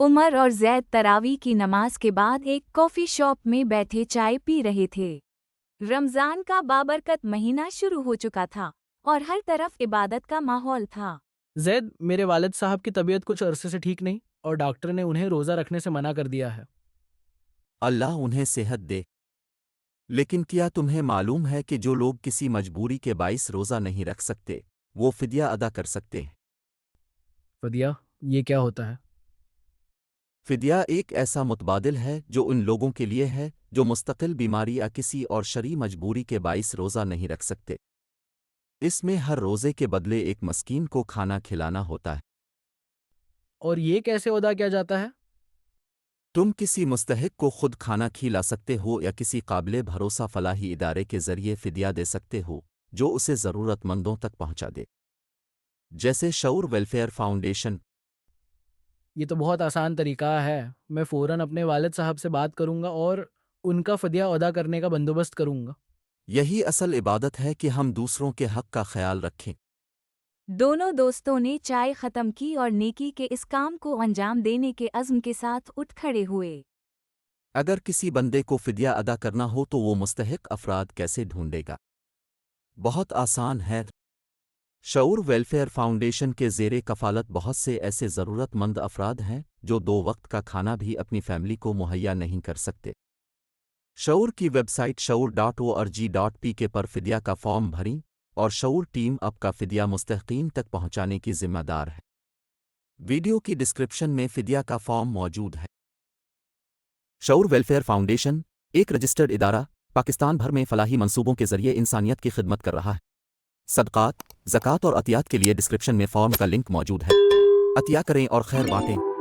عمر اور زید تراویح کی نماز کے بعد ایک کافی شاپ میں بیٹھے چائے پی رہے تھے۔ رمضان کا بابرکت مہینہ شروع ہو چکا تھا اور ہر طرف عبادت کا ماحول تھا۔ زید، میرے والد صاحب کی طبیعت کچھ عرصے سے ٹھیک نہیں اور ڈاکٹر نے انہیں روزہ رکھنے سے منع کر دیا ہے۔ اللہ انہیں صحت دے۔ لیکن کیا تمہیں معلوم ہے کہ جو لوگ کسی مجبوری کے باعث روزہ نہیں رکھ سکتے وہ فدیہ ادا کر سکتے ہیں؟ فدیہ، یہ کیا ہوتا ہے؟ فدیہ ایک ایسا متبادل ہے جو ان لوگوں کے لیے ہے جو مستقل بیماری یا کسی اور شرعی مجبوری کے باعث روزہ نہیں رکھ سکتے۔ اس میں ہر روزے کے بدلے ایک مسکین کو کھانا کھلانا ہوتا ہے۔ اور یہ کیسے ادا کیا جاتا ہے؟ تم کسی مستحق کو خود کھانا کھلا سکتے ہو یا کسی قابل بھروسہ فلاحی ادارے کے ذریعے فدیہ دے سکتے ہو جو اسے ضرورت مندوں تک پہنچا دے، جیسے شعور ویلفیئر فاؤنڈیشن۔ یہ تو بہت آسان طریقہ ہے۔ میں فوراً اپنے والد صاحب سے بات کروں گا اور ان کا فدیہ ادا کرنے کا بندوبست کروں گا۔ یہی اصل عبادت ہے کہ ہم دوسروں کے حق کا خیال رکھیں۔ دونوں دوستوں نے چائے ختم کی اور نیکی کے اس کام کو انجام دینے کے عزم کے ساتھ اٹھ کھڑے ہوئے۔ اگر کسی بندے کو فدیہ ادا کرنا ہو تو وہ مستحق افراد کیسے ڈھونڈے گا؟ بہت آسان ہے۔ شعور ویلفیئر فاؤنڈیشن کے زیر کفالت بہت سے ایسے ضرورت مند افراد ہیں جو 2 وقت کا کھانا بھی اپنی فیملی کو مہیا نہیں کر سکتے۔ شعور کی ویب سائٹ shaur.org.pk پر فدیہ کا فارم بھریں اور شعور ٹیم آپ کا فدیہ مستحقین تک پہنچانے کی ذمہ دار ہے۔ ویڈیو کی ڈسکرپشن میں فدیہ کا فارم موجود ہے۔ شعور ویلفیئر فاؤنڈیشن ایک رجسٹرڈ ادارہ پاکستان بھر میں فلاحی منصوبوں کے ذریعے انسانیت کی خدمت کر رہا ہے۔ صدقات، زکوٰۃ اور عطیات کے لیے ڈسکرپشن میں فارم کا لنک موجود ہے۔ عطیہ کریں اور خیر بانٹیں۔